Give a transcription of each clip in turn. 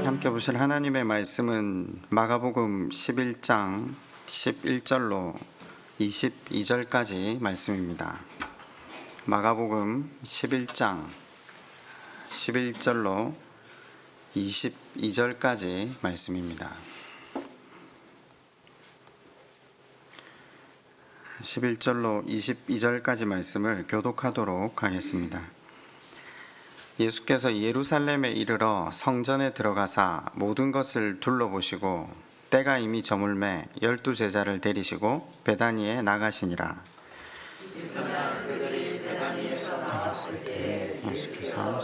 함께 보실 하나님의 말씀은 마가복음 11장 11절로 22절까지 말씀입니다. 마가복음 11장 11절로 22절까지 말씀입니다. 11절로 22절까지 말씀을 교독하도록 하겠습니다. 예수께서 예루살렘에 이르러 성전에 들어가사 모든 것을 둘러보시고 때가 이미 저물매 12 제자를 데리시고 베다니에 나가시니라. 예수께서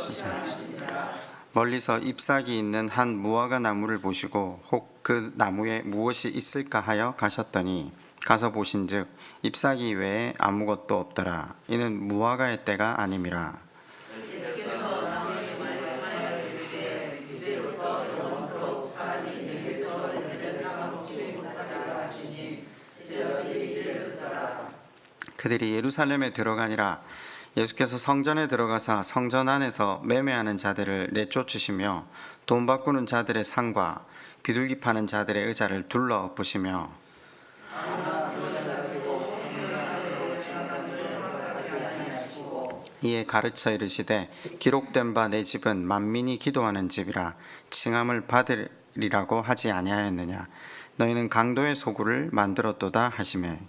멀리서 잎사귀 있는 한 무화과 나무를 보시고 혹 그 나무에 무엇이 있을까 하여 가셨더니 가서 보신즉 잎사귀 외에 아무것도 없더라. 이는 무화과의 때가 아님이라. 그들이 예루살렘에 들어가니라. 예수께서 성전에 들어가사 성전 안에서 매매하는 자들을 내쫓으시며 돈 바꾸는 자들의 상과 비둘기 파는 자들의 의자를 둘러보시며 이에 가르쳐 이르시되 기록된 바 내 집은 만민이 기도하는 집이라 칭함을 받으리라고 하지 아니하였느냐. 너희는 강도의 소굴을 만들었도다 하시매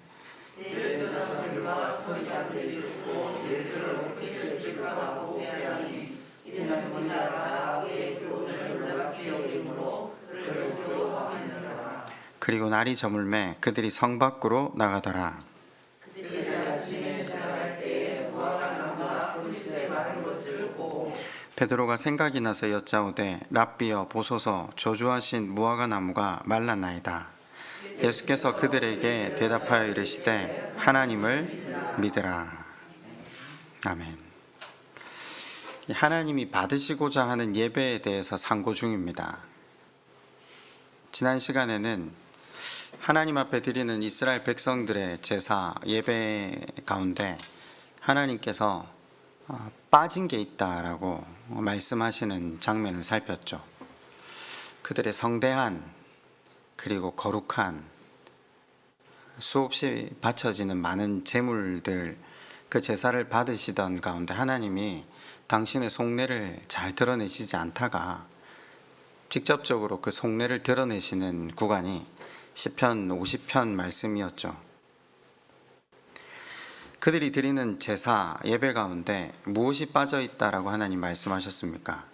그리고 날이 저물매 그들이 성 밖으로 나가더라. 베드로가 생각이 나서 여짜오되 랍비여 보소서 저주하신 무화과 나무가 말랐나이다. 예수께서 그들에게 대답하여 이르시되 하나님을 믿으라. 아멘. 하나님이 받으시고자 하는 예배에 대해서 상고 중입니다. 지난 시간에는 하나님 앞에 드리는 이스라엘 백성들의 제사 예배 가운데 하나님께서 빠진 게 있다라고 말씀하시는 장면을 살폈죠. 그들의 성대한 그리고 거룩한 수없이 바쳐지는 많은 제물들 그 제사를 받으시던 가운데 하나님이 당신의 속내를 잘 드러내시지 않다가 직접적으로 그 속내를 드러내시는 구간이 시편 50편 말씀이었죠. 그들이 드리는 제사 예배 가운데 무엇이 빠져 있다라고 하나님 말씀하셨습니까?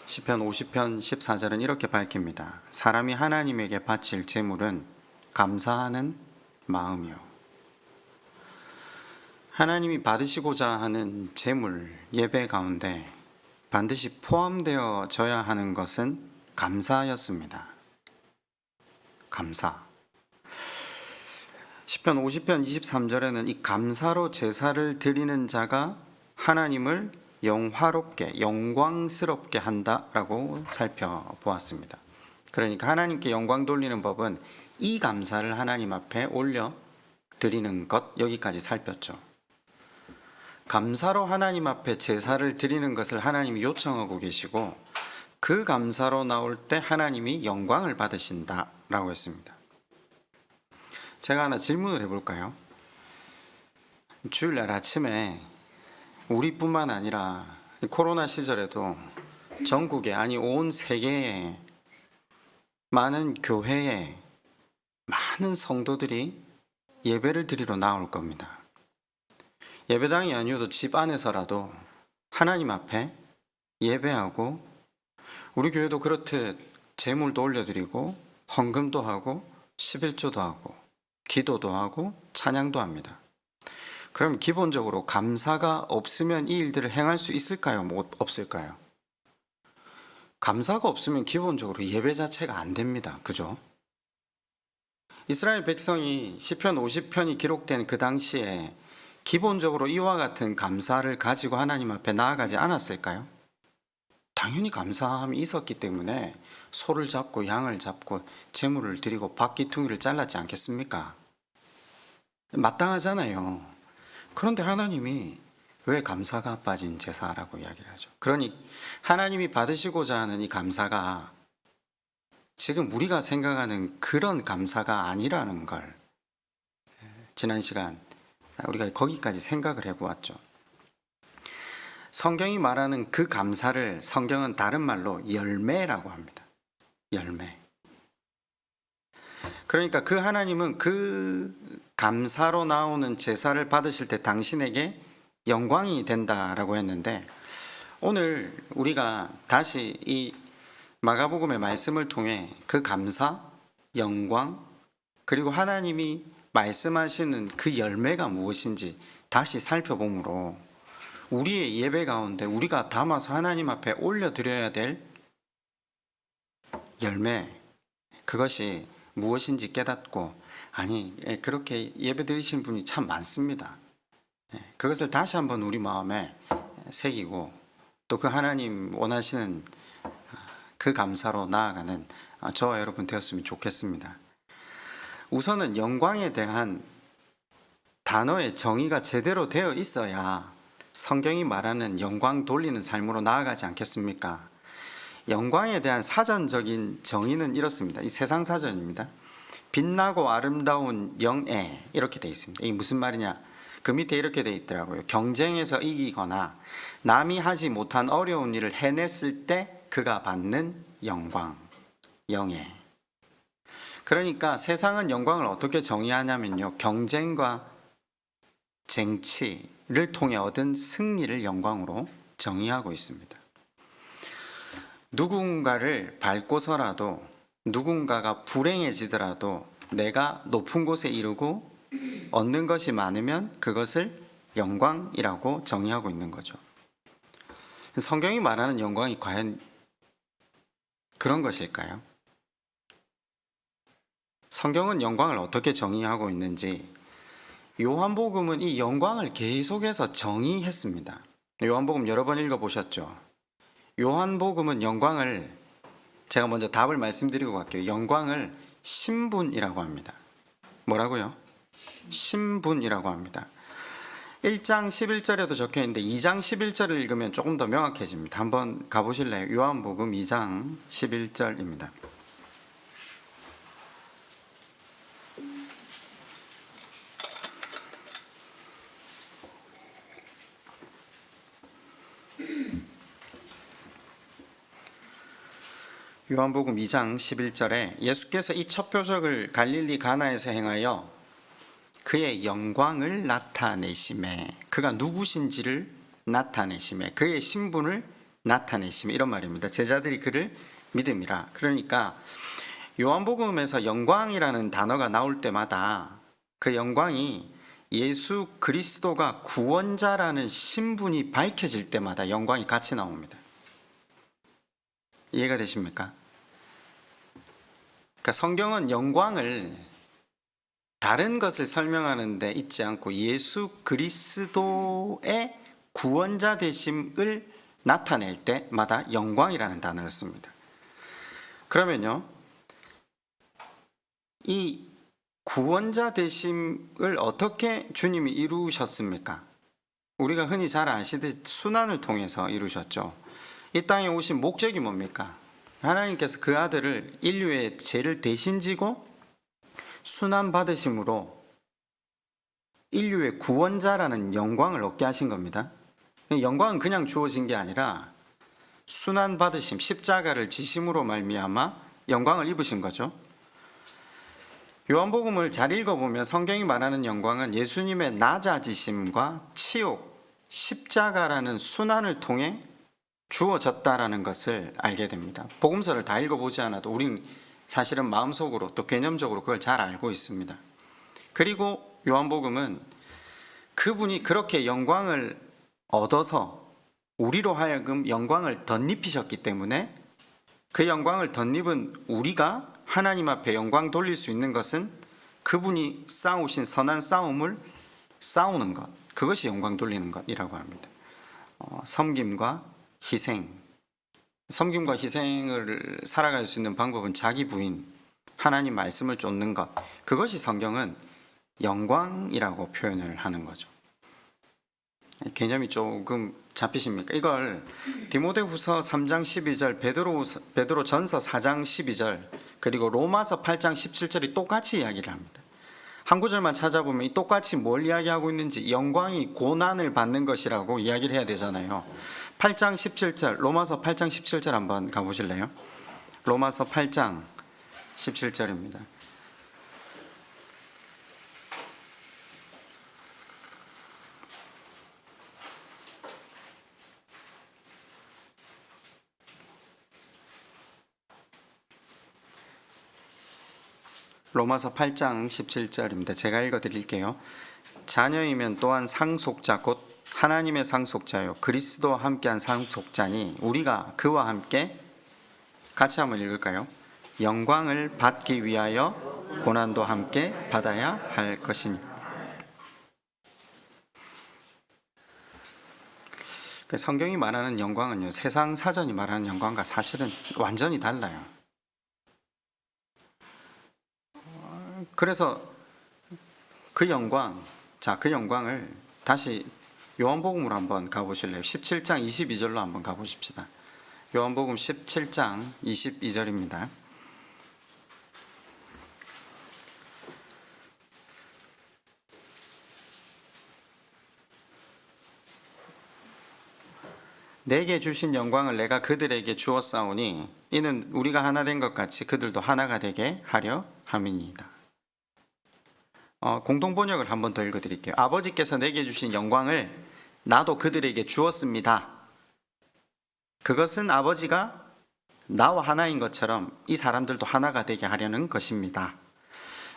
시편 50편 14절은 이렇게 밝힙니다. 사람이 하나님에게 바칠 제물은 감사하는 마음이요. 하나님이 받으시고자 하는 제물 예배 가운데 반드시 포함되어져야 하는 것은 감사였습니다. 감사. 시편 50편 23절에는 이 감사로 제사를 드리는 자가 하나님을 영화롭게 영광스럽게 한다라고 살펴보았습니다. 그러니까 하나님께 영광 돌리는 법은 이 감사를 하나님 앞에 올려 드리는 것, 여기까지 살폈죠. 감사로 하나님 앞에 제사를 드리는 것을 하나님이 요청하고 계시고 그 감사로 나올 때 하나님이 영광을 받으신다라고 했습니다. 제가 하나 질문을 해볼까요? 주일날 아침에 우리뿐만 아니라 코로나 시절에도 전국에 아니 온 세계에 많은 교회에 많은 성도들이 예배를 드리러 나올 겁니다. 예배당이 아니어도 집 안에서라도 하나님 앞에 예배하고 우리 교회도 그렇듯 제물도 올려드리고 헌금도 하고 11조도 하고 기도도 하고 찬양도 합니다. 그럼 기본적으로 감사가 없으면 이 일들을 행할 수 있을까요? 없을까요? 감사가 없으면 기본적으로 예배 자체가 안 됩니다. 그죠? 이스라엘 백성이 시편 50편이 기록된 그 당시에 기본적으로 이와 같은 감사를 가지고 하나님 앞에 나아가지 않았을까요? 당연히 감사함이 있었기 때문에 소를 잡고 양을 잡고 제물을 드리고 박기퉁이를 잘랐지 않겠습니까? 마땅하잖아요. 그런데 하나님이 왜 감사가 빠진 제사라고 이야기를 하죠? 그러니 하나님이 받으시고자 하는 이 감사가 지금 우리가 생각하는 그런 감사가 아니라는 걸 지난 시간 우리가 거기까지 생각을 해보았죠. 성경이 말하는 그 감사를 성경은 다른 말로 열매라고 합니다. 열매. 그러니까 그 하나님은 그 감사로 나오는 제사를 받으실 때 당신에게 영광이 된다라고 했는데, 오늘 우리가 다시 이 마가복음의 말씀을 통해 그 감사, 영광, 그리고 하나님이 말씀하시는 그 열매가 무엇인지 다시 살펴보므로 우리의 예배 가운데 우리가 담아서 하나님 앞에 올려드려야 될 열매, 그것이 무엇인지 깨닫고, 아니 그렇게 예배 드리시는 분이 참 많습니다. 그것을 다시 한번 우리 마음에 새기고 또 그 하나님 원하시는 그 감사로 나아가는 저와 여러분 되었으면 좋겠습니다. 우선은 영광에 대한 단어의 정의가 제대로 되어 있어야 성경이 말하는 영광 돌리는 삶으로 나아가지 않겠습니까? 영광에 대한 사전적인 정의는 이렇습니다. 이 세상 사전입니다. 빛나고 아름다운 영예, 이렇게 되어 있습니다. 이게 무슨 말이냐? 그 밑에 이렇게 되어 있더라고요. 경쟁에서 이기거나 남이 하지 못한 어려운 일을 해냈을 때 그가 받는 영광, 영예. 그러니까 세상은 영광을 어떻게 정의하냐면요, 경쟁과 쟁취를 통해 얻은 승리를 영광으로 정의하고 있습니다. 누군가를 밟고서라도, 누군가가 불행해지더라도 내가 높은 곳에 이르고 얻는 것이 많으면 그것을 영광이라고 정의하고 있는 거죠. 성경이 말하는 영광이 과연 그런 것일까요? 성경은 영광을 어떻게 정의하고 있는지, 요한복음은 이 영광을 계속해서 정의했습니다. 요한복음 여러 번 읽어보셨죠? 요한복음은 영광을, 제가 먼저 답을 말씀드리고 갈게요. 영광을 신분이라고 합니다. 뭐라고요? 신분이라고 합니다. 1장 11절에도 적혀 있는데 2장 11절을 읽으면 조금 더 명확해집니다. 한번 가보실래요? 요한복음 2장 11절입니다. 요한복음 2장 11절에 예수께서 이 첫 표적을 갈릴리 가나에서 행하여 그의 영광을 나타내심에, 그가 누구신지를 나타내심에, 그의 신분을 나타내심에, 이런 말입니다. 제자들이 그를 믿음이라. 그러니까 요한복음에서 영광이라는 단어가 나올 때마다 그 영광이 예수 그리스도가 구원자라는 신분이 밝혀질 때마다 영광이 같이 나옵니다. 이해가 되십니까? 그러니까 성경은 영광을 다른 것을 설명하는 데 있지 않고 예수 그리스도의 구원자 되심을 나타낼 때마다 영광이라는 단어를 씁니다. 그러면요, 이 구원자 되심을 어떻게 주님이 이루셨습니까? 우리가 흔히 잘 아시듯이 순환을 통해서 이루셨죠. 이 땅에 오신 목적이 뭡니까? 하나님께서 그 아들을 인류의 죄를 대신 지고 순환 받으심으로 인류의 구원자라는 영광을 얻게 하신 겁니다. 영광은 그냥 주어진 게 아니라 순환 받으심, 십자가를 지심으로 말미암아 영광을 입으신 거죠. 요한복음을 잘 읽어보면 성경이 말하는 영광은 예수님의 낮아지심과 치욕, 십자가라는 순환을 통해 주어졌다라는 것을 알게 됩니다. 복음서를 다 읽어보지 않아도 우리는 사실은 마음속으로 또 개념적으로 그걸 잘 알고 있습니다. 그리고 요한복음은 그분이 그렇게 영광을 얻어서 우리로 하여금 영광을 덧입히셨기 때문에 그 영광을 덧입은 우리가 하나님 앞에 영광 돌릴 수 있는 것은 그분이 싸우신 선한 싸움을 싸우는 것, 그것이 영광 돌리는 것이라고 합니다. 섬김과 희생, 섬김과 희생을 살아갈 수 있는 방법은 자기 부인, 하나님 말씀을 쫓는 것, 그것이 성경은 영광이라고 표현을 하는 거죠. 개념이 조금 잡히십니까? 이걸 디모데후서 3장 12절, 베드로전서 4장 12절, 그리고 로마서 8장 17절이 똑같이 이야기를 합니다. 한 구절만 찾아보면 이 똑같이 뭘 이야기하고 있는지, 영광이 고난을 받는 것이라고 이야기를 해야 되잖아요. 8장 17절, 로마서 8장 17절 한번 가보실래요? 로마서 8장 17절입니다. 로마서 8장 17절입니다. 제가 읽어드릴게요. 자녀이면 또한 상속자 곧 하나님의 상속자요 그리스도와 함께한 상속자니 우리가 그와 함께 같이 한번 읽을까요? 영광을 받기 위하여 고난도 함께 받아야 할 것이니. 성경이 말하는 영광은요, 세상 사전이 말하는 영광과 사실은 완전히 달라요. 그래서 그 영광, 그 영광을 다시 요한복음으로 한번 가보실래요? 17장 22절로 한번 가보십시다. 요한복음 17장 22절입니다. 내게 주신 영광을 내가 그들에게 주었사오니 이는 우리가 하나 된 것 같이 그들도 하나가 되게 하려 함이니이다. 공동번역을 한번 더 읽어드릴게요. 아버지께서 내게 주신 영광을 나도 그들에게 주었습니다. 그것은 아버지가 나와 하나인 것처럼 이 사람들도 하나가 되게 하려는 것입니다.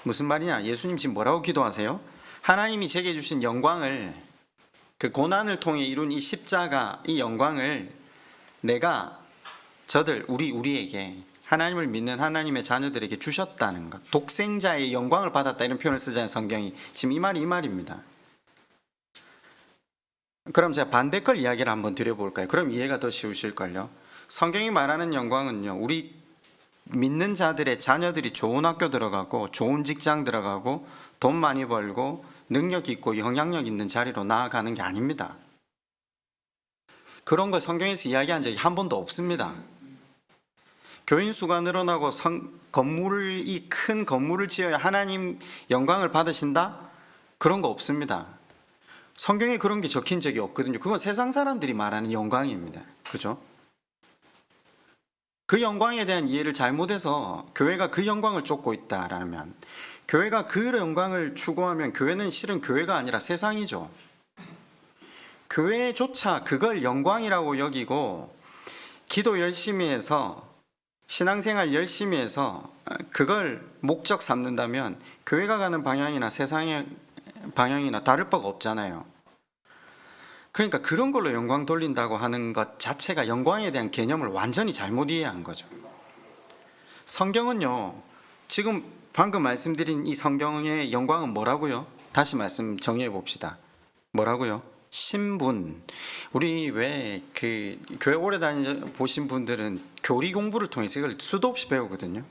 무슨 말이냐? 예수님 지금 뭐라고 기도하세요? 하나님이 제게 주신 영광을, 그 고난을 통해 이룬 이 십자가, 이 영광을 내가 저들 우리에게, 하나님을 믿는 하나님의 자녀들에게 주셨다는 것, 독생자의 영광을 받았다, 이런 표현을 쓰잖아요. 성경이 지금 이 말입니다. 그럼 제가 반대 걸 이야기를 한번 드려볼까요? 그럼 이해가 더 쉬우실걸요. 성경이 말하는 영광은요, 우리 믿는 자들의 자녀들이 좋은 학교 들어가고 좋은 직장 들어가고 돈 많이 벌고 능력 있고 영향력 있는 자리로 나아가는 게 아닙니다. 그런 걸 성경에서 이야기한 적이 한 번도 없습니다. 교인 수가 늘어나고 이 큰 건물을 지어야 하나님 영광을 받으신다? 그런 거 없습니다. 성경에 그런 게 적힌 적이 없거든요. 그건 세상 사람들이 말하는 영광입니다. 그죠? 그 영광에 대한 이해를 잘못해서 교회가 그 영광을 쫓고 있다라면, 교회가 그 영광을 추구하면 교회는 실은 교회가 아니라 세상이죠. 교회조차 그걸 영광이라고 여기고 기도 열심히 해서 신앙생활 열심히 해서 그걸 목적 삼는다면 교회가 가는 방향이나 세상의 방향이나 다를 바가 없잖아요. 그러니까 그런 걸로 영광 돌린다고 하는 것 자체가 영광에 대한 개념을 완전히 잘못 이해한 거죠. 성경은요, 지금 방금 말씀드린 이 성경의 영광은 뭐라고요? 다시 말씀 정리해 봅시다. 뭐라고요? 신분. 우리 왜 교회 오래 보신 분들은 교리 공부를 통해서 이걸 수도 없이 배우거든요.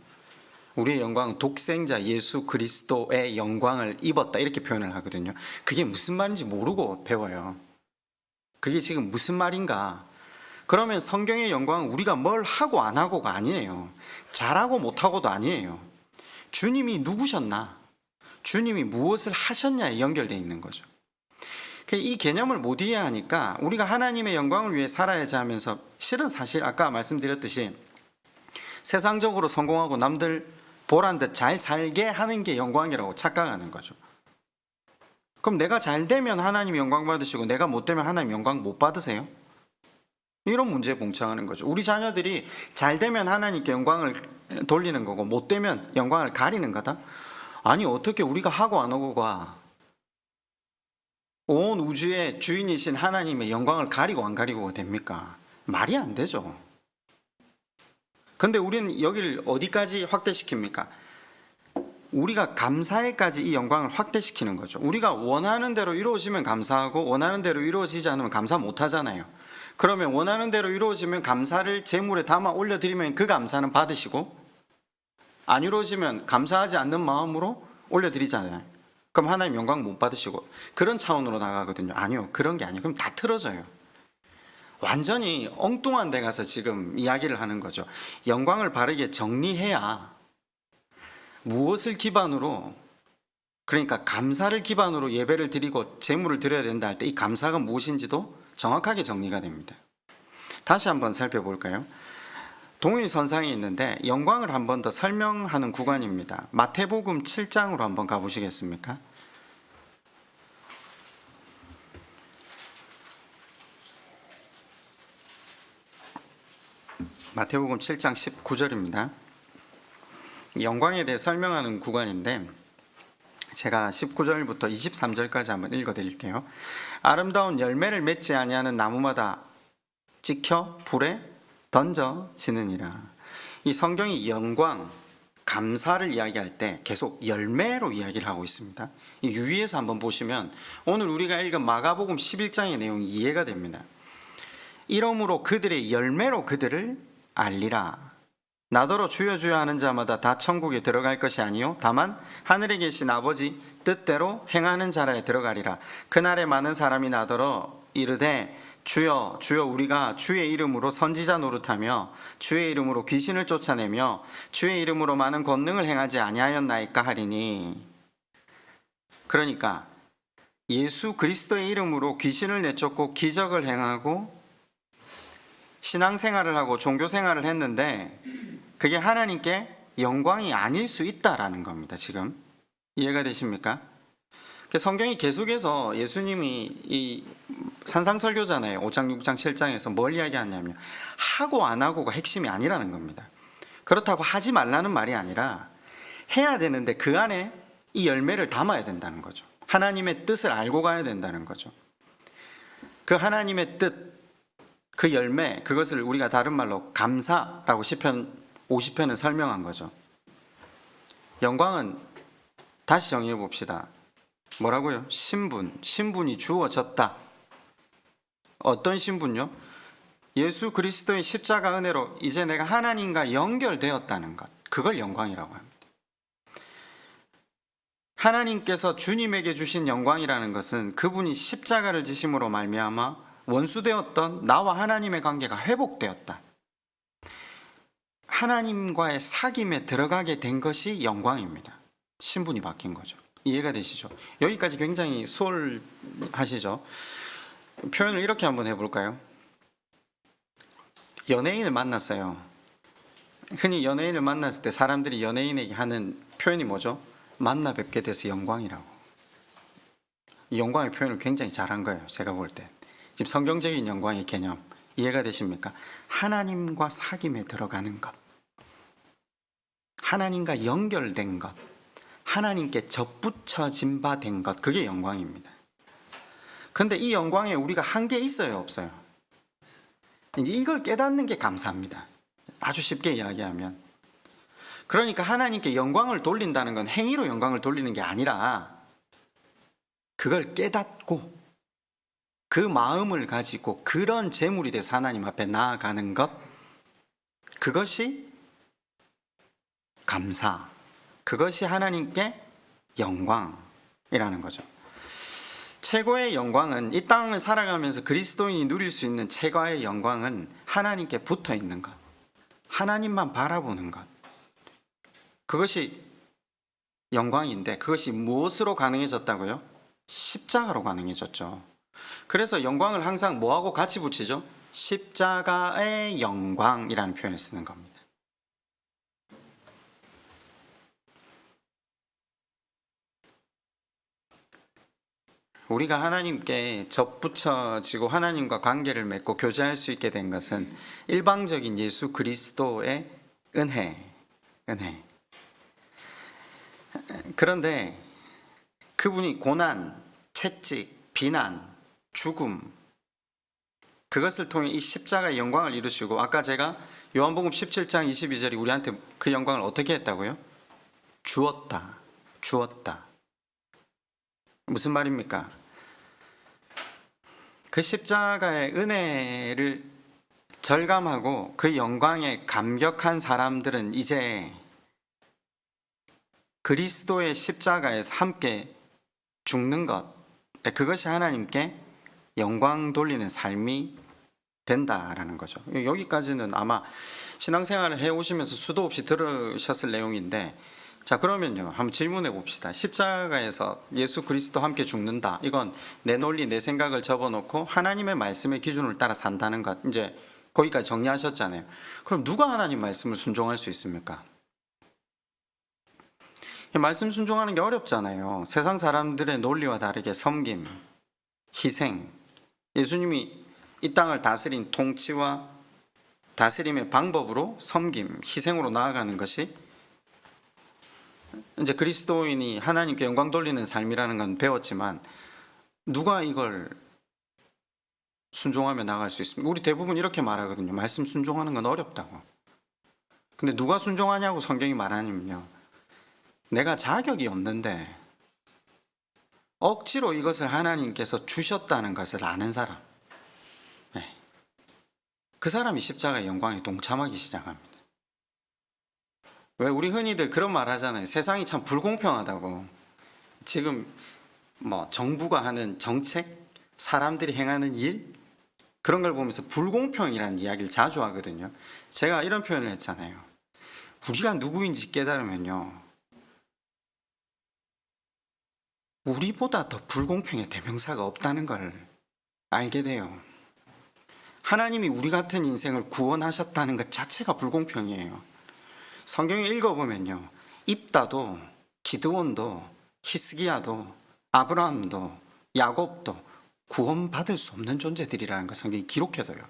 우리의 영광은 독생자 예수 그리스도의 영광을 입었다, 이렇게 표현을 하거든요. 그게 무슨 말인지 모르고 배워요. 그게 지금 무슨 말인가? 그러면 성경의 영광은 우리가 뭘 하고 안 하고가 아니에요. 잘하고 못하고도 아니에요. 주님이 누구셨나? 주님이 무엇을 하셨냐에 연결되어 있는 거죠. 이 개념을 못 이해하니까 우리가 하나님의 영광을 위해 살아야지 하면서, 실은 사실 아까 말씀드렸듯이 세상적으로 성공하고 남들 보란 듯 잘 살게 하는 게 영광이라고 착각하는 거죠. 그럼 내가 잘 되면 하나님 영광 받으시고 내가 못 되면 하나님 영광 못 받으세요? 이런 문제에 봉착하는 거죠. 우리 자녀들이 잘 되면 하나님께 영광을 돌리는 거고 못 되면 영광을 가리는 거다? 아니, 어떻게 우리가 하고 안 하고가 온 우주의 주인이신 하나님의 영광을 가리고 안 가리고가 됩니까? 말이 안 되죠. 근데 우리는 여기를 어디까지 확대시킵니까? 우리가 감사에까지 이 영광을 확대시키는 거죠. 우리가 원하는 대로 이루어지면 감사하고 원하는 대로 이루어지지 않으면 감사 못 하잖아요. 그러면 원하는 대로 이루어지면 감사를 제물에 담아 올려드리면 그 감사는 받으시고, 안 이루어지면 감사하지 않는 마음으로 올려드리잖아요. 그럼 하나님 영광 못 받으시고, 그런 차원으로 나가거든요. 아니요, 그런 게 아니에요. 그럼 다 틀어져요. 완전히 엉뚱한 데 가서 지금 이야기를 하는 거죠. 영광을 바르게 정리해야 무엇을 기반으로, 그러니까 감사를 기반으로 예배를 드리고 제물을 드려야 된다 할 때 이 감사가 무엇인지도 정확하게 정리가 됩니다. 다시 한번 살펴볼까요? 동일선상에 있는데 영광을 한 번 더 설명하는 구간입니다. 마태복음 7장으로 한번 가보시겠습니까? 마태복음 7장 19절입니다. 영광에 대해 설명하는 구간인데 제가 19절부터 23절까지 한번 읽어드릴게요. 아름다운 열매를 맺지 아니하는 나무마다 찍혀 불에 던져지느니라. 이 성경이 영광, 감사를 이야기할 때 계속 열매로 이야기를 하고 있습니다. 유의해서 한번 보시면 오늘 우리가 읽은 마가복음 11장의 내용이 이해가 됩니다. 이러므로 그들의 열매로 그들을 알리라. 나더러 주여 주여 하는 자마다 다 천국에 들어갈 것이 아니요 다만 하늘에 계신 아버지 뜻대로 행하는 자라에 들어가리라. 그날에 많은 사람이 나더러 이르되 주여 주여 우리가 주의 이름으로 선지자 노릇하며 주의 이름으로 귀신을 쫓아내며 주의 이름으로 많은 권능을 행하지 아니하였나이까 하리니. 그러니까 예수 그리스도의 이름으로 귀신을 내쫓고 기적을 행하고 신앙생활을 하고 종교생활을 했는데 그게 하나님께 영광이 아닐 수 있다라는 겁니다. 지금 이해가 되십니까? 성경이 계속해서 예수님이 이 산상설교잖아요. 5장, 6장, 7장에서 뭘 이야기하냐면 하고 안 하고가 핵심이 아니라는 겁니다. 그렇다고 하지 말라는 말이 아니라 해야 되는데 그 안에 이 열매를 담아야 된다는 거죠. 하나님의 뜻을 알고 가야 된다는 거죠. 그 하나님의 뜻, 그 열매, 그것을 우리가 다른 말로 감사라고 시편 50편을 설명한 거죠. 영광은 다시 정리해 봅시다. 뭐라고요? 신분이 주어졌다. 어떤 신분요? 예수 그리스도의 십자가 은혜로 이제 내가 하나님과 연결되었다는 것, 그걸 영광이라고 합니다. 하나님께서 주님에게 주신 영광이라는 것은 그분이 십자가를 지심으로 말미암아 원수되었던 나와 하나님의 관계가 회복되었다. 하나님과의 사귐에 들어가게 된 것이 영광입니다. 신분이 바뀐 거죠. 이해가 되시죠? 여기까지 굉장히 소홀하시죠? 표현을 이렇게 한번 해볼까요? 연예인을 만났어요. 흔히 연예인을 만났을 때 사람들이 연예인에게 하는 표현이 뭐죠? 만나 뵙게 돼서 영광이라고. 이 영광의 표현을 굉장히 잘한 거예요. 제가 볼 때. 지금 성경적인 영광의 개념 이해가 되십니까? 하나님과 사귐에 들어가는 것, 하나님과 연결된 것, 하나님께 접붙여진 바 된 것, 그게 영광입니다. 그런데 이 영광에 우리가 한계 있어요, 없어요? 이걸 깨닫는 게 감사합니다. 아주 쉽게 이야기하면. 그러니까 하나님께 영광을 돌린다는 건 행위로 영광을 돌리는 게 아니라 그걸 깨닫고 그 마음을 가지고 그런 제물이 돼서 하나님 앞에 나아가는 것, 그것이 감사, 그것이 하나님께 영광이라는 거죠. 최고의 영광은, 이 땅을 살아가면서 그리스도인이 누릴 수 있는 최고의 영광은 하나님께 붙어 있는 것, 하나님만 바라보는 것, 그것이 영광인데 그것이 무엇으로 가능해졌다고요? 십자가로 가능해졌죠. 그래서 영광을 항상 뭐하고 같이 붙이죠? 십자가의 영광이라는 표현을 쓰는 겁니다. 우리가 하나님께 접붙여지고 하나님과 관계를 맺고 교제할 수 있게 된 것은 일방적인 예수 그리스도의 은혜. 그런데 그분이 고난, 채찍, 비난, 죽음, 그것을 통해 이 십자가의 영광을 이루시고, 아까 제가 요한복음 17장 22절이 우리한테 그 영광을 어떻게 했다고요? 주었다. 무슨 말입니까? 그 십자가의 은혜를 절감하고 그 영광에 감격한 사람들은 이제 그리스도의 십자가에서 함께 죽는 것, 그것이 하나님께 영광 돌리는 삶이 된다라는 거죠. 여기까지는 아마 신앙생활을 해오시면서 수도 없이 들으셨을 내용인데, 자 그러면요 한번 질문해 봅시다. 십자가에서 예수 그리스도 함께 죽는다, 이건 내 논리 내 생각을 접어놓고 하나님의 말씀의 기준을 따라 산다는 것, 이제 거기까지 정리하셨잖아요. 그럼 누가 하나님 말씀을 순종할 수 있습니까? 말씀 순종하는 게 어렵잖아요. 세상 사람들의 논리와 다르게 섬김, 희생, 예수님이 이 땅을 다스린 통치와 다스림의 방법으로 섬김, 희생으로 나아가는 것이 이제 그리스도인이 하나님께 영광 돌리는 삶이라는 건 배웠지만, 누가 이걸 순종하며 나갈 수 있습니까? 우리 대부분 이렇게 말하거든요. 말씀 순종하는 건 어렵다고. 근데 누가 순종하냐고 성경이 말하냐면요, 내가 자격이 없는데 억지로 이것을 하나님께서 주셨다는 것을 아는 사람, 그 사람이 십자가의 영광에 동참하기 시작합니다. 왜 우리 흔히들 그런 말 하잖아요. 세상이 참 불공평하다고. 지금 뭐 정부가 하는 정책, 사람들이 행하는 일, 그런 걸 보면서 불공평이라는 이야기를 자주 하거든요. 제가 이런 표현을 했잖아요. 우리가 누구인지 깨달으면요, 우리보다 더 불공평의 대명사가 없다는 걸 알게 돼요. 하나님이 우리 같은 인생을 구원하셨다는 것 자체가 불공평이에요. 성경에 읽어보면요, 입다도 기드온도 히스기야도 아브라함도 야곱도 구원받을 수 없는 존재들이라는 걸 성경이 기록해둬요.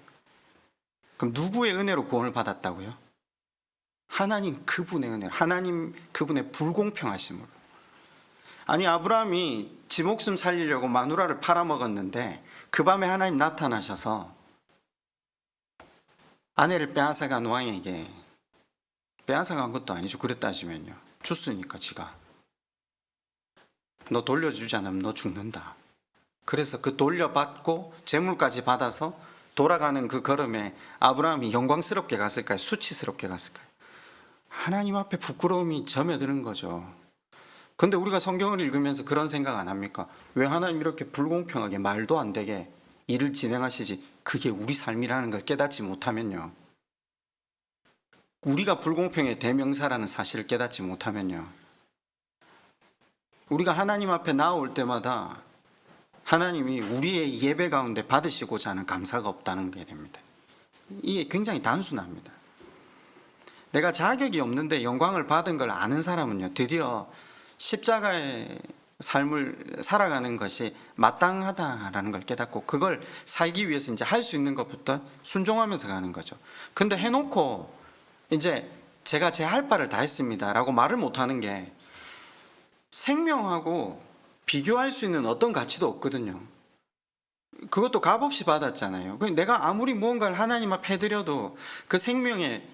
그럼 누구의 은혜로 구원을 받았다고요? 하나님 그분의 은혜로, 하나님 그분의 불공평하심으로. 아니 아브라함이 지 목숨 살리려고 마누라를 팔아먹었는데 그 밤에 하나님 나타나셔서 아내를 빼앗아간 왕에게, 빼앗아간 것도 아니죠, 그랬 따지면요, 줬으니까 지가, 너 돌려주지 않으면 너 죽는다. 그래서 그 돌려받고 재물까지 받아서 돌아가는 그 걸음에 아브라함이 영광스럽게 갔을까요? 수치스럽게 갔을까요? 하나님 앞에 부끄러움이 점여드는 거죠. 근데 우리가 성경을 읽으면서 그런 생각 안 합니까? 왜 하나님 이렇게 불공평하게 말도 안 되게 일을 진행하시지? 그게 우리 삶이라는 걸 깨닫지 못하면요, 우리가 불공평의 대명사라는 사실을 깨닫지 못하면요, 우리가 하나님 앞에 나올 때마다 하나님이 우리의 예배 가운데 받으시고자 하는 감사가 없다는 게 됩니다. 이게 굉장히 단순합니다. 내가 자격이 없는데 영광을 받은 걸 아는 사람은요, 드디어 십자가의 삶을 살아가는 것이 마땅하다라는 걸 깨닫고, 그걸 살기 위해서 이제 할 수 있는 것부터 순종하면서 가는 거죠. 근데 해놓고 이제 제가 제 할 바를 다 했습니다 라고 말을 못하는 게, 생명하고 비교할 수 있는 어떤 가치도 없거든요. 그것도 값없이 받았잖아요. 내가 아무리 무언가를 하나님 앞에 해드려도 그 생명의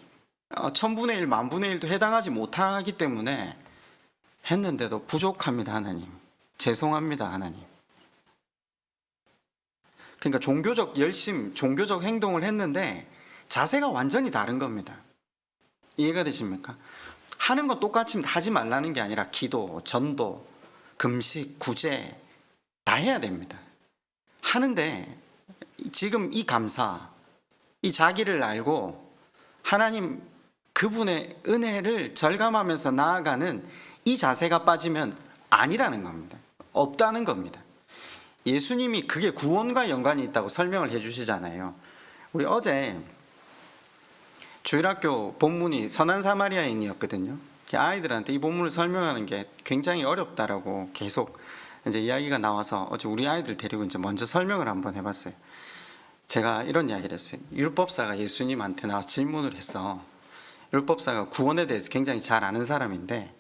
1000분의 1, 10,000분의 1도 해당하지 못하기 때문에 했는데도 부족합니다. 하나님 죄송합니다. 하나님. 그러니까 종교적 열심, 종교적 행동을 했는데 자세가 완전히 다른 겁니다. 이해가 되십니까? 하는 건 똑같이 하지 말라는 게 아니라 기도, 전도, 금식, 구제 다 해야 됩니다. 하는데 지금 이 감사, 이 자기를 알고 하나님 그분의 은혜를 절감하면서 나아가는 이 자세가 빠지면 아니라는 겁니다. 없다는 겁니다. 예수님이 그게 구원과 연관이 있다고 설명을 해주시잖아요. 우리 어제 주일학교 본문이 선한 사마리아인이었거든요. 아이들한테 이 본문을 설명하는 게 굉장히 어렵다라고 계속 이제 이야기가 나와서 어제 우리 아이들 데리고 이제 먼저 설명을 한번 해봤어요. 제가 이런 이야기를 했어요. 율법사가 예수님한테 나와서 질문을 했어. 율법사가 구원에 대해서 굉장히 잘 아는 사람인데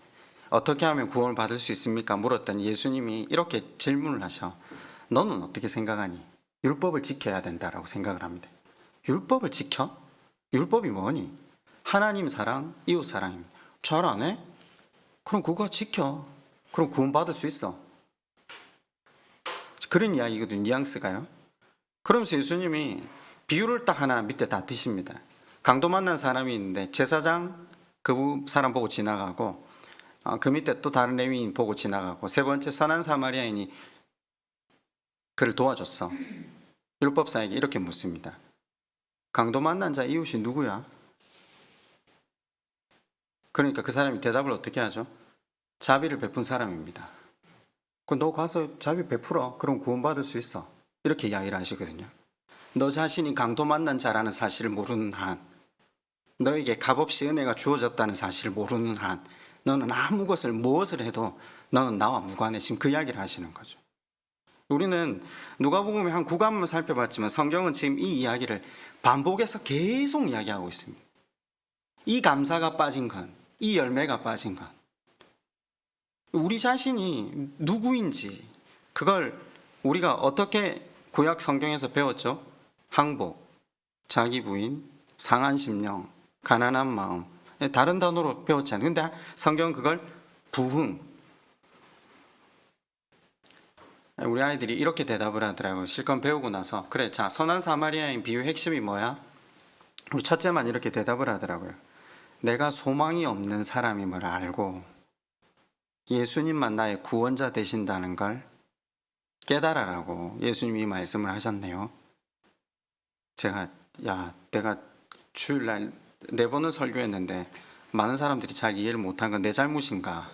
어떻게 하면 구원을 받을 수 있습니까? 물었더니 예수님이 이렇게 질문을 하셔. 너는 어떻게 생각하니? 율법을 지켜야 된다라고 생각을 합니다. 율법을 지켜? 율법이 뭐니? 하나님 사랑, 이웃 사랑입니다. 잘 안 해? 그럼 그거 지켜. 그럼 구원 받을 수 있어. 그런 이야기거든요. 뉘앙스가요. 그러면서 예수님이 비유를 딱 하나 밑에 다 드십니다. 강도 만난 사람이 있는데 제사장 그 사람 보고 지나가고 그 밑에 또 다른 레위인 보고 지나가고 세 번째 선한 사마리아인이 그를 도와줬어. 율법사에게 이렇게 묻습니다. 강도 만난 자 이웃이 누구야? 그러니까 그 사람이 대답을 어떻게 하죠? 자비를 베푼 사람입니다. 너 가서 자비 베풀어. 그럼 구원받을 수 있어. 이렇게 이야기를 하시거든요. 너 자신이 강도 만난 자라는 사실을 모르는 한, 너에게 값없이 은혜가 주어졌다는 사실을 모르는 한, 너는 아무 것을 무엇을 해도 너는 나와 무관해. 지금 그 이야기를 하시는 거죠. 우리는 누가복음의 한 구간만 살펴봤지만 성경은 지금 이 이야기를 반복해서 계속 이야기하고 있습니다. 이 감사가 빠진 건, 이 열매가 빠진 건, 우리 자신이 누구인지 그걸 우리가 어떻게 구약 성경에서 배웠죠? 항복, 자기 부인, 상한 심령, 가난한 마음, 다른 단어로 배웠잖아요. 근데 성경은 그걸 부흥, 우리 아이들이 이렇게 대답을 하더라고요. 실컷 배우고 나서. 그래, 자, 선한 사마리아인 비유 핵심이 뭐야? 우리 첫째만 이렇게 대답을 하더라고요. 내가 소망이 없는 사람임을 알고 예수님만 나의 구원자 되신다는 걸 깨달아라고 예수님이 말씀을 하셨네요. 제가 내가 주일날 4번을 설교했는데 많은 사람들이 잘 이해를 못한 건 내 잘못인가?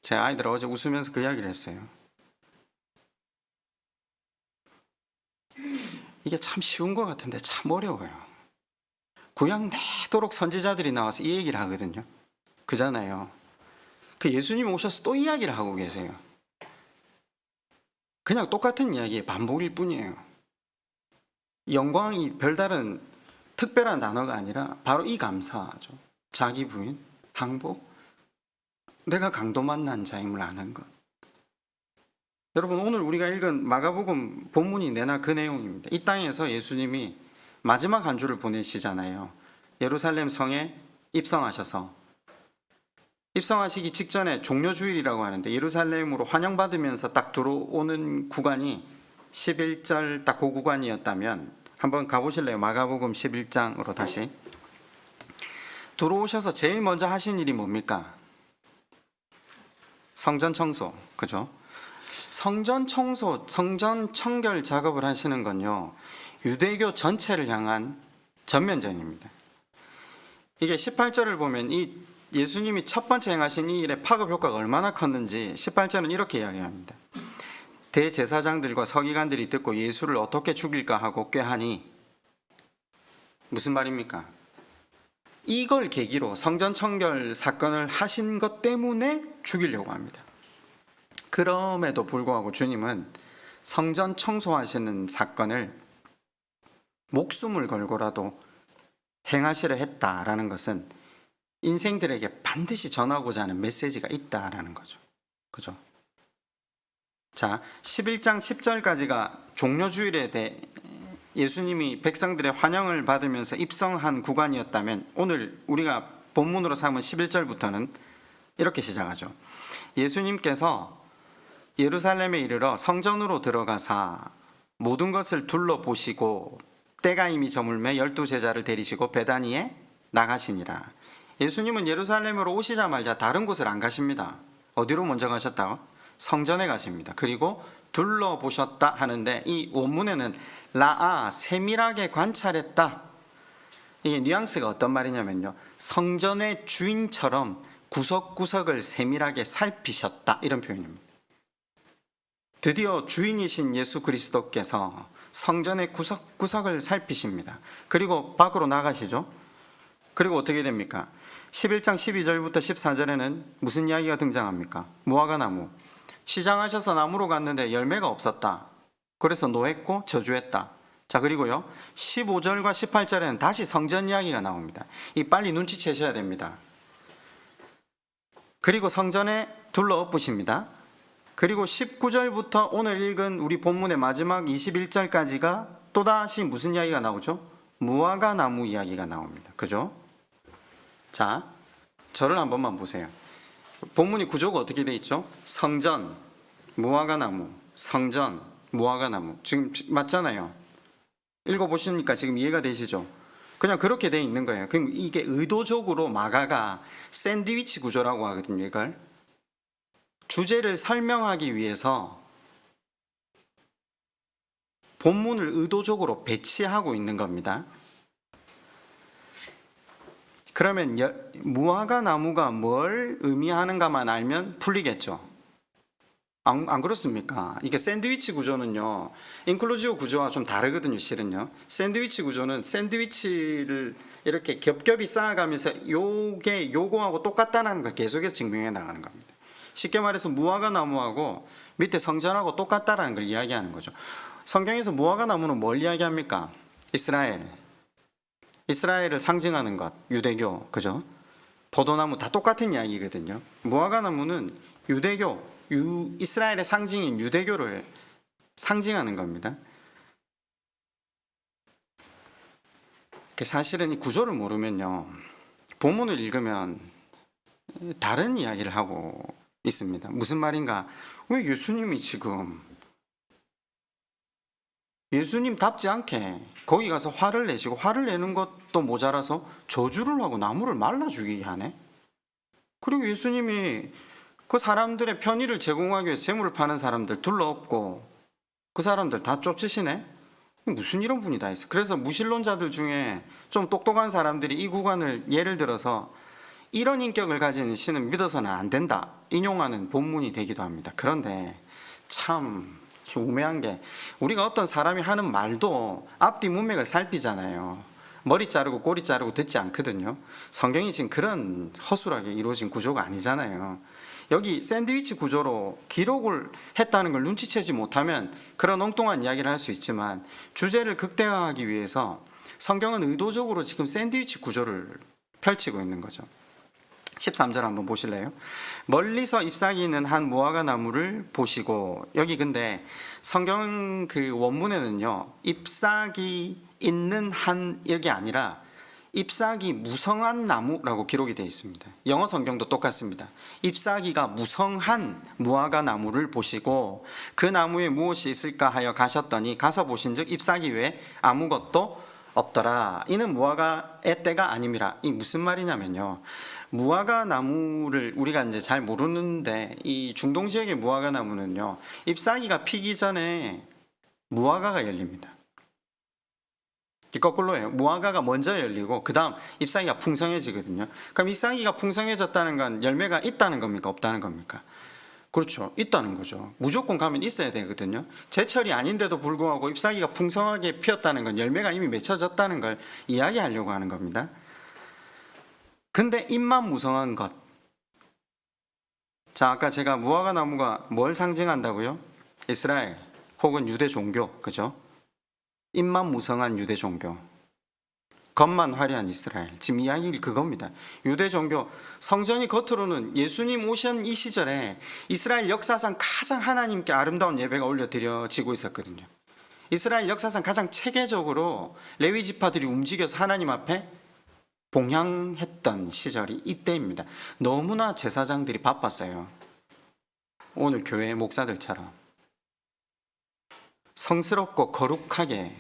제 아이들 어제 웃으면서 그 이야기를 했어요. 이게 참 쉬운 것 같은데 참 어려워요. 구약 내도록 선지자들이 나와서 이 얘기를 하거든요. 그잖아요. 그 예수님 오셔서 또 이야기를 하고 계세요. 그냥 똑같은 이야기의 반복일 뿐이에요. 영광이 별다른 특별한 단어가 아니라 바로 이 감사죠. 자기 부인, 항복, 내가 강도 만난 자임을 아는 것. 여러분, 오늘 우리가 읽은 마가복음 본문이 내나 그 내용입니다. 이 땅에서 예수님이 마지막 한 주를 보내시잖아요. 예루살렘 성에 입성하시기 직전에 종려주일이라고 하는데 예루살렘으로 환영받으면서 딱 들어오는 구간이 11절 딱 그 구간이었다면 한번 가보실래요? 마가복음 11장으로 다시. 들어오셔서 제일 먼저 하신 일이 뭡니까? 성전 청소, 그죠? 성전 청소, 성전 청결 작업을 하시는 건요, 유대교 전체를 향한 전면전입니다. 이게 18절을 보면 이 예수님이 첫 번째 행하신 이 일의 파급 효과가 얼마나 컸는지 18절은 이렇게 이야기합니다. 대제사장들과 서기관들이 듣고 예수를 어떻게 죽일까 하고 꾀하니, 무슨 말입니까? 이걸 계기로 성전 청결 사건을 하신 것 때문에 죽이려고 합니다. 그럼에도 불구하고 주님은 성전 청소하시는 사건을 목숨을 걸고라도 행하시려 했다라는 것은 인생들에게 반드시 전하고자 하는 메시지가 있다라는 거죠. 그죠? 자, 11장 10절까지가 종려주일에 대해 예수님이 백성들의 환영을 받으면서 입성한 구간이었다면 오늘 우리가 본문으로 삼은 11절부터는 이렇게 시작하죠. 예수님께서 예루살렘에 이르러 성전으로 들어가사 모든 것을 둘러보시고 때가 이미 저물매 12제자를 데리시고 베다니에 나가시니라. 예수님은 예루살렘으로 오시자마자 다른 곳을 안 가십니다. 어디로 먼저 가셨다고? 성전에 가십니다. 그리고 둘러보셨다 하는데 이 원문에는 라아, 세밀하게 관찰했다. 이게 뉘앙스가 어떤 말이냐면요, 성전의 주인처럼 구석구석을 세밀하게 살피셨다, 이런 표현입니다. 드디어 주인이신 예수 그리스도께서 성전의 구석구석을 살피십니다. 그리고 밖으로 나가시죠. 그리고 어떻게 됩니까? 11장 12절부터 14절에는 무슨 이야기가 등장합니까? 무화과 나무. 시장하셔서 나무로 갔는데 열매가 없었다. 그래서 노했고 저주했다. 자, 그리고요 15절과 18절에는 다시 성전 이야기가 나옵니다. 이 빨리 눈치채셔야 됩니다. 그리고 성전에 둘러 엎으십니다. 그리고 19절부터 오늘 읽은 우리 본문의 마지막 21절까지가 또다시 무슨 이야기가 나오죠? 무화과 나무 이야기가 나옵니다. 그죠? 자, 저를 한 번만 보세요. 본문이 구조가 어떻게 돼 있죠? 성전, 무화과 나무, 성전, 무화과 나무. 지금 맞잖아요. 읽어보시니까 지금 이해가 되시죠? 그냥 그렇게 돼 있는 거예요. 그럼 이게 의도적으로 마가가 샌드위치 구조라고 하거든요. 이걸 주제를 설명하기 위해서 본문을 의도적으로 배치하고 있는 겁니다. 그러면 무화과 나무가 뭘 의미하는가만 알면 풀리겠죠. 안 그렇습니까? 이게 샌드위치 구조는요, 인클루지브 구조와 좀 다르거든요, 실은요. 샌드위치 구조는 샌드위치를 이렇게 겹겹이 쌓아가면서 요게 요거하고 똑같다는 걸 계속해서 증명해 나가는 겁니다. 쉽게 말해서 무화과 나무하고 밑에 성전하고 똑같다라는 걸 이야기하는 거죠. 성경에서 무화과 나무는 뭘 이야기합니까? 이스라엘을 상징하는 것, 유대교, 그죠? 포도나무 다 똑같은 이야기거든요. 무화과 나무는 유대교, 이스라엘의 상징인 유대교를 상징하는 겁니다. 사실은 이 구조를 모르면요, 본문을 읽으면 다른 이야기를 하고 있습니다. 무슨 말인가? 왜 예수님이 지금 예수님답지 않게 거기 가서 화를 내시고, 화를 내는 것도 모자라서 저주를 하고 나무를 말라 죽이게 하네? 그리고 예수님이 그 사람들의 편의를 제공하기 위해서 재물을 파는 사람들 둘러엎고 그 사람들 다 쫓으시네? 무슨 이런 분이 다 있어. 그래서 무신론자들 중에 좀 똑똑한 사람들이 이 구간을 예를 들어서 이런 인격을 가진 신은 믿어서는 안 된다 인용하는 본문이 되기도 합니다. 그런데 참 우매한 게, 우리가 어떤 사람이 하는 말도 앞뒤 문맥을 살피잖아요. 머리 자르고 꼬리 자르고 듣지 않거든요. 성경이 지금 그런 허술하게 이루어진 구조가 아니잖아요. 여기 샌드위치 구조로 기록을 했다는 걸 눈치채지 못하면 그런 엉뚱한 이야기를 할 수 있지만, 주제를 극대화하기 위해서 성경은 의도적으로 지금 샌드위치 구조를 펼치고 있는 거죠. 13절 한번 보실래요? 멀리서 잎사귀는 한 무화과 나무를 보시고, 여기 근데 성경 그 원문에는요, 잎사귀 있는 한 이게 아니라 잎사귀 무성한 나무라고 기록이 되어 있습니다. 영어 성경도 똑같습니다. 잎사귀가 무성한 무화과 나무를 보시고 그 나무에 무엇이 있을까 하여 가셨더니 가서 보신즉 잎사귀 외에 아무것도 없더라. 이는 무화과의 때가 아님이라. 이 무슨 말이냐면요, 무화과 나무를 우리가 이제 잘 모르는데, 이 중동 지역의 무화과 나무는요, 잎사귀가 피기 전에 무화과가 열립니다. 거꾸로예요. 무화과가 먼저 열리고 그 다음 잎사귀가 풍성해지거든요. 그럼 잎사귀가 풍성해졌다는 건 열매가 있다는 겁니까? 없다는 겁니까? 그렇죠. 있다는 거죠. 무조건 가면 있어야 되거든요. 제철이 아닌데도 불구하고 잎사귀가 풍성하게 피었다는 건 열매가 이미 맺혀졌다는 걸 이야기하려고 하는 겁니다. 근데 잎만 무성한 것. 자, 아까 제가 무화과 나무가 뭘 상징한다고요? 이스라엘 혹은 유대 종교, 그죠? 잎만 무성한 유대 종교, 겉만 화려한 이스라엘. 지금 이야기 그겁니다. 유대 종교, 성전이 겉으로는 예수님 오신 이 시절에 이스라엘 역사상 가장 하나님께 아름다운 예배가 올려드려지고 있었거든요. 이스라엘 역사상 가장 체계적으로 레위 지파들이 움직여서 하나님 앞에 봉향했던 시절이 이때입니다. 너무나 제사장들이 바빴어요. 오늘 교회 목사들처럼 성스럽고 거룩하게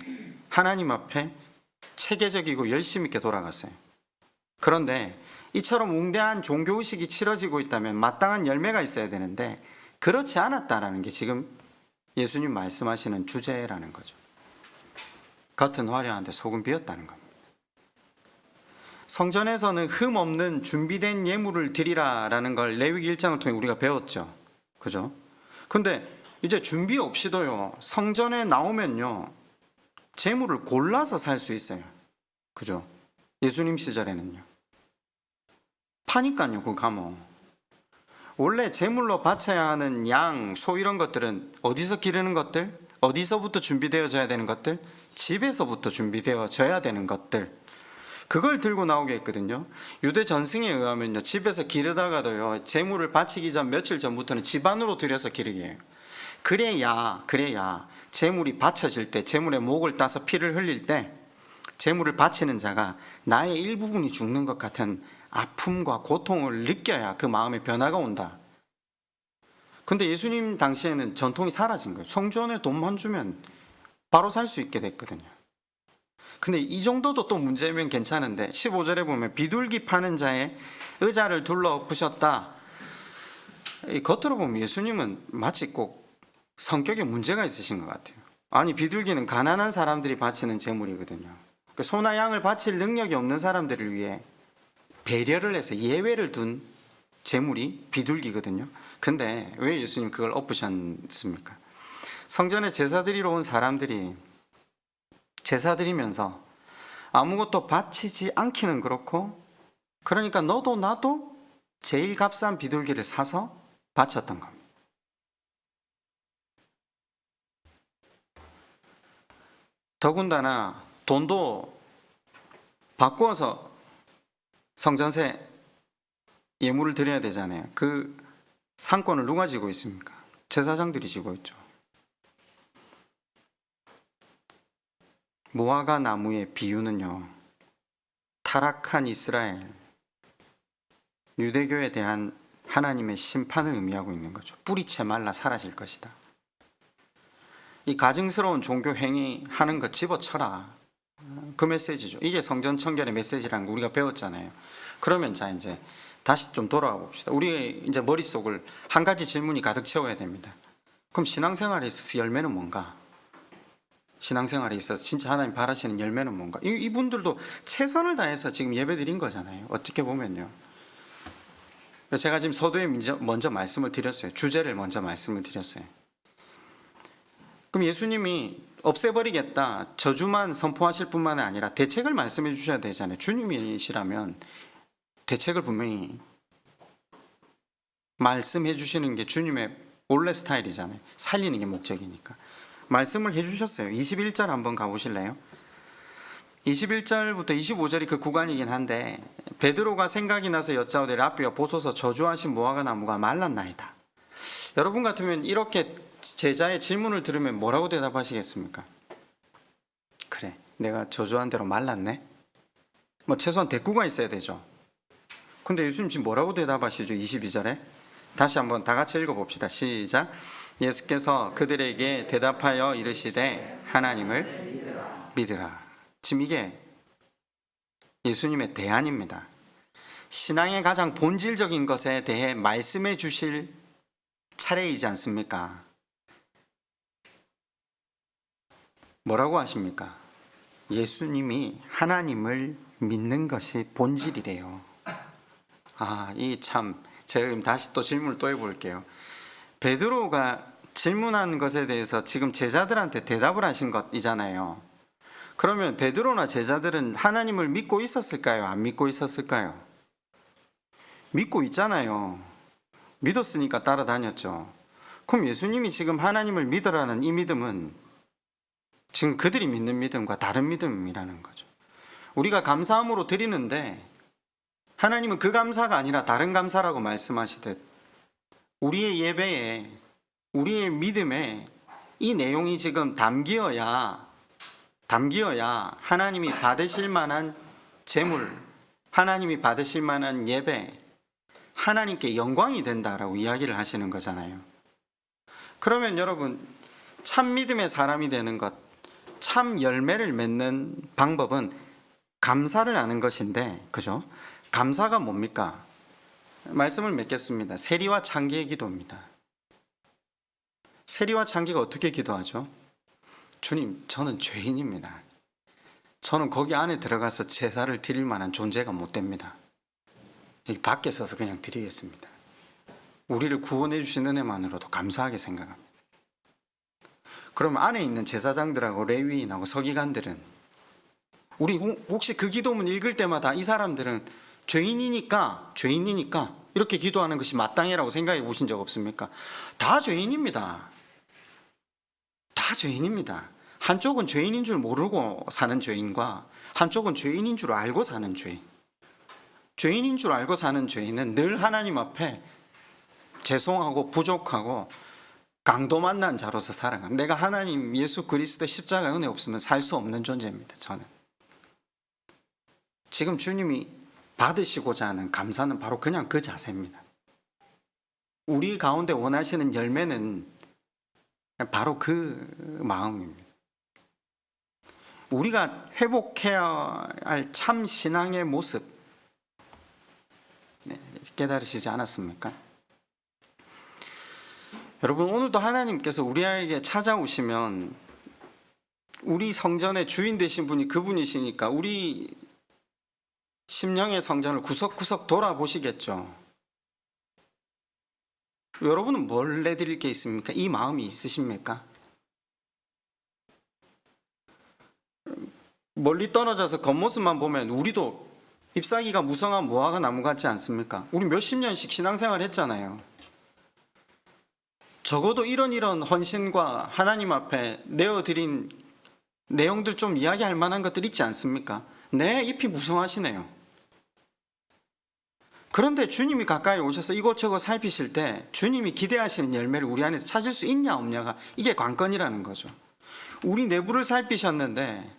하나님 앞에 체계적이고 열심 있게 돌아갔어요. 그런데 이처럼 웅대한 종교의식이 치러지고 있다면 마땅한 열매가 있어야 되는데 그렇지 않았다라는 게 지금 예수님 말씀하시는 주제라는 거죠. 겉은 화려한데 속은 비었다는 겁니다. 성전에서는 흠 없는 준비된 예물을 드리라라는 걸 레위기 1장을 통해 우리가 배웠죠. 그죠? 근데 이제 준비 없이도요, 성전에 나오면요, 재물을 골라서 살 수 있어요. 그죠? 예수님 시절에는요. 파니까요, 그 가면. 원래 재물로 바쳐야 하는 양, 소 이런 것들은 어디서 기르는 것들? 어디서부터 준비되어져야 되는 것들? 집에서부터 준비되어져야 되는 것들. 그걸 들고 나오게 했거든요. 유대 전승에 의하면요, 집에서 기르다가도요, 재물을 바치기 전 며칠 전부터는 집 안으로 들여서 기르게 해요. 그래야 재물이 바쳐질 때, 재물의 목을 따서 피를 흘릴 때 재물을 바치는 자가 나의 일부분이 죽는 것 같은 아픔과 고통을 느껴야 그 마음에 변화가 온다. 근데 예수님 당시에는 전통이 사라진 거예요. 성전에 돈만 주면 바로 살 수 있게 됐거든요. 근데 이 정도도 또 문제면 괜찮은데 15절에 보면 비둘기 파는 자의 의자를 둘러엎으셨다. 겉으로 보면 예수님은 마치 꼭 성격에 문제가 있으신 것 같아요. 아니, 비둘기는 가난한 사람들이 바치는 제물이거든요. 소나 양을 바칠 능력이 없는 사람들을 위해 배려를 해서 예외를 둔 제물이 비둘기거든요. 근데 왜 예수님 그걸 엎으셨습니까? 성전에 제사 드리러 온 사람들이 제사 드리면서 아무것도 바치지 않기는 그렇고, 그러니까 너도 나도 제일 값싼 비둘기를 사서 바쳤던 겁니다. 더군다나 돈도 바꾸어서 성전세 예물을 드려야 되잖아요. 그 상권을 누가 지고 있습니까? 제사장들이 지고 있죠. 무화과 나무의 비유는요, 타락한 이스라엘, 유대교에 대한 하나님의 심판을 의미하고 있는 거죠. 뿌리채 말라 사라질 것이다. 이 가증스러운 종교 행위 하는 거 집어쳐라. 그 메시지죠. 이게 성전 청결의 메시지라는 거 우리가 배웠잖아요. 그러면 자, 이제 다시 좀 돌아가 봅시다. 우리 이제 머릿속을 한 가지 질문이 가득 채워야 됩니다. 그럼 신앙생활에 있어서 열매는 뭔가? 신앙생활에 있어서 진짜 하나님 바라시는 열매는 뭔가? 이분들도 최선을 다해서 지금 예배드린 거잖아요. 어떻게 보면요. 제가 지금 서두에 먼저 말씀을 드렸어요. 주제를 먼저 말씀을 드렸어요. 그럼 예수님이 없애버리겠다, 저주만 선포하실 뿐만 아니라 대책을 말씀해 주셔야 되잖아요. 주님이시라면 대책을 분명히 말씀해 주시는 게 주님의 원래 스타일이잖아요. 살리는 게 목적이니까. 말씀을 해 주셨어요. 21절 한번 가보실래요? 21절부터 25절이 그 구간이긴 한데, 베드로가 생각이 나서 여짜오되 랍비여 보소서 저주하신 무화과 나무가 말랐나이다. 여러분 같으면 이렇게 제자의 질문을 들으면 뭐라고 대답하시겠습니까? 그래, 내가 저주한 대로 말랐네? 뭐 최소한 대꾸가 있어야 되죠. 근데 예수님 지금 뭐라고 대답하시죠? 22절에 다시 한번 다 같이 읽어봅시다. 시작. 예수께서 그들에게 대답하여 이르시되 하나님을 믿으라. 지금 이게 예수님의 대안입니다. 신앙의 가장 본질적인 것에 대해 말씀해 주실 차례이지 않습니까? 뭐라고 하십니까? 예수님이 하나님을 믿는 것이 본질이래요. 이 참, 제가 지금 다시 또 질문을 또 해볼게요. 베드로가 질문한 것에 대해서 지금 제자들한테 대답을 하신 것이잖아요. 그러면 베드로나 제자들은 하나님을 믿고 있었을까요? 안 믿고 있었을까요? 믿고 있잖아요. 믿었으니까 따라다녔죠. 그럼 예수님이 지금 하나님을 믿으라는 이 믿음은 지금 그들이 믿는 믿음과 다른 믿음이라는 거죠. 우리가 감사함으로 드리는데 하나님은 그 감사가 아니라 다른 감사라고 말씀하시듯, 우리의 예배에, 우리의 믿음에 이 내용이 지금 담기어야 하나님이 받으실 만한 제물, 하나님이 받으실 만한 예배, 하나님께 영광이 된다라고 이야기를 하시는 거잖아요. 그러면 여러분, 참 믿음의 사람이 되는 것, 참 열매를 맺는 방법은 감사를 하는 것인데, 그죠? 감사가 뭡니까? 말씀을 맺겠습니다. 세리와 창기의 기도입니다. 세리와 창기가 어떻게 기도하죠? 주님, 저는 죄인입니다. 저는 거기 안에 들어가서 제사를 드릴 만한 존재가 못 됩니다. 여기 밖에 서서 그냥 드리겠습니다. 우리를 구원해 주신 은혜만으로도 감사하게 생각합니다. 그럼 안에 있는 제사장들하고 레위인하고 서기관들은, 우리 혹시 그 기도문 읽을 때마다 이 사람들은 죄인이니까 이렇게 기도하는 것이 마땅해라고 생각해 보신 적 없습니까? 다 죄인입니다. 다 죄인입니다. 한쪽은 죄인인 줄 모르고 사는 죄인과 한쪽은 죄인인 줄 알고 사는 죄인. 죄인인 줄 알고 사는 죄인은 늘 하나님 앞에 죄송하고 부족하고 강도 만난 자로서 살아갑니다. 내가 하나님 예수 그리스도 십자가 은혜 없으면 살 수 없는 존재입니다. 저는. 지금 주님이 받으시고자 하는 감사는 바로 그냥 그 자세입니다. 우리 가운데 원하시는 열매는 바로 그 마음입니다. 우리가 회복해야 할 참 신앙의 모습, 깨달으시지 않았습니까? 여러분, 오늘도 하나님께서 우리에게 찾아오시면 우리 성전의 주인 되신 분이 그분이시니까 우리 심령의 성전을 구석구석 돌아보시겠죠. 여러분은 뭘 내드릴 게 있습니까? 이 마음이 있으십니까? 멀리 떨어져서 겉모습만 보면 우리도 잎사귀가 무성한 무화과 나무 같지 않습니까? 우리 몇십 년씩 신앙생활 했잖아요. 적어도 이런 헌신과 하나님 앞에 내어드린 내용들 좀 이야기할 만한 것들 있지 않습니까? 네, 잎이 무성하시네요. 그런데 주님이 가까이 오셔서 이곳저곳 살피실 때 주님이 기대하시는 열매를 우리 안에서 찾을 수 있냐 없냐가 이게 관건이라는 거죠. 우리 내부를 살피셨는데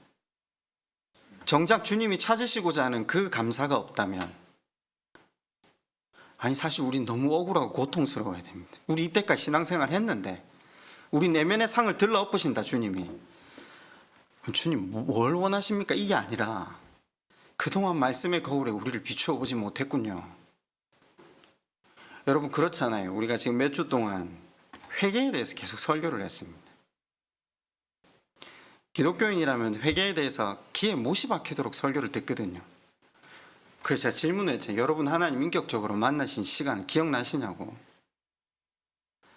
정작 주님이 찾으시고자 하는 그 감사가 없다면, 아니 사실 우린 너무 억울하고 고통스러워야 됩니다. 우리 이때까지 신앙생활 했는데 우리 내면의 상을 들러 엎으신다 주님이. 주님 뭘 원하십니까? 이게 아니라 그동안 말씀의 거울에 우리를 비추어 보지 못했군요. 여러분 그렇잖아요. 우리가 지금 몇 주 동안 회개에 대해서 계속 설교를 했습니다. 기독교인이라면 회개에 대해서 귀에 못이 박히도록 설교를 듣거든요. 그래서 제가 질문했죠. 여러분 하나님 인격적으로 만나신 시간 기억나시냐고.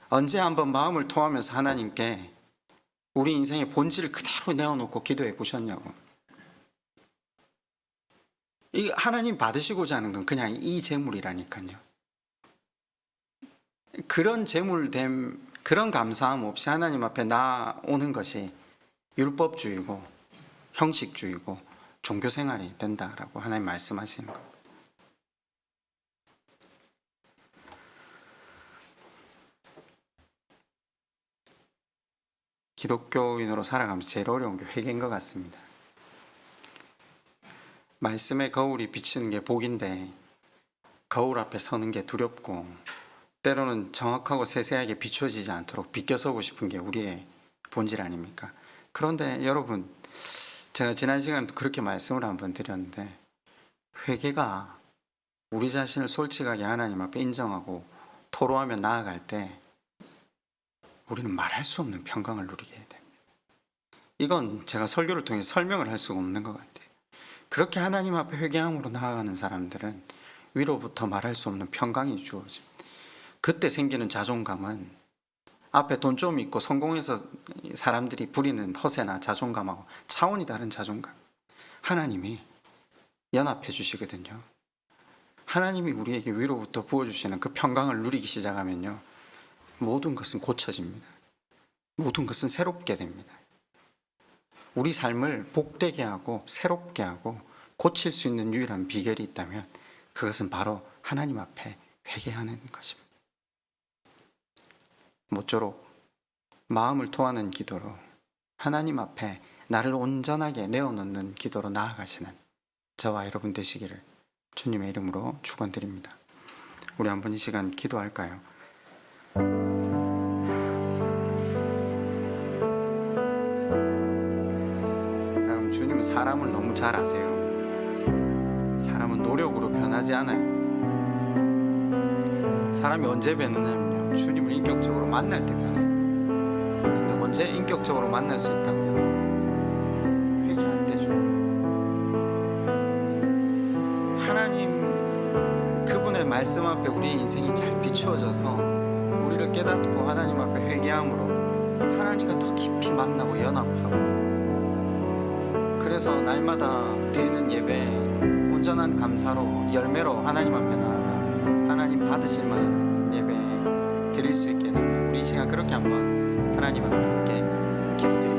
언제 한번 마음을 토하면서 하나님께 우리 인생의 본질을 그대로 내어놓고 기도해 보셨냐고. 이 하나님 받으시고자 하는 건 그냥 이 재물이라니까요. 그런 재물됨, 그런 감사함 없이 하나님 앞에 나오는 것이 율법주의고 형식주의고 종교생활이 된다라고 하나님 말씀하시는 겁니다. 기독교인으로 살아가면서 제일 어려운 게 회개인 것 같습니다. 말씀의 거울이 비치는 게 복인데 거울 앞에 서는 게 두렵고 때로는 정확하고 세세하게 비춰지지 않도록 비껴서고 싶은 게 우리의 본질 아닙니까? 그런데 여러분, 제가 지난 시간에도 그렇게 말씀을 한번 드렸는데 회개가 우리 자신을 솔직하게 하나님 앞에 인정하고 토로하며 나아갈 때 우리는 말할 수 없는 평강을 누리게 됩니다. 이건 제가 설교를 통해 설명을 할 수가 없는 것 같아요. 그렇게 하나님 앞에 회개함으로 나아가는 사람들은 위로부터 말할 수 없는 평강이 주어집니다. 그때 생기는 자존감은 앞에 돈 좀 있고 성공해서 사람들이 부리는 허세나 자존감하고 차원이 다른 자존감. 하나님이 연합해 주시거든요. 하나님이 우리에게 위로부터 부어주시는 그 평강을 누리기 시작하면요, 모든 것은 고쳐집니다. 모든 것은 새롭게 됩니다. 우리 삶을 복되게 하고 새롭게 하고 고칠 수 있는 유일한 비결이 있다면 그것은 바로 하나님 앞에 회개하는 것입니다. 모쪼록 마음을 토하는 기도로 하나님 앞에 나를 온전하게 내어놓는 기도로 나아가시는 저와 여러분 되시기를 주님의 이름으로 축원드립니다. 우리 한번 이 시간 기도할까요? 여러분, 주님은 사람을 너무 잘 아세요. 사람은 노력으로 변하지 않아요. 사람이 언제 변하냐면요, 주님을 인격적으로 만날 때 변해요. 근데 언제 인격적으로 만날 수 있다고요? 회개할 때죠. 하나님 그분의 말씀 앞에 우리의 인생이 잘 비추어져서 우리를 깨닫고 하나님 앞에 회개함으로 하나님과 더 깊이 만나고 연합하고, 그래서 날마다 드리는 예배 온전한 감사로 열매로 하나님 앞에 나아가 하나님 받으실 만한 예배 드릴 수 있게 되면 우리 이 시간 그렇게 한번 하나님 앞에 함께 기도드립니다.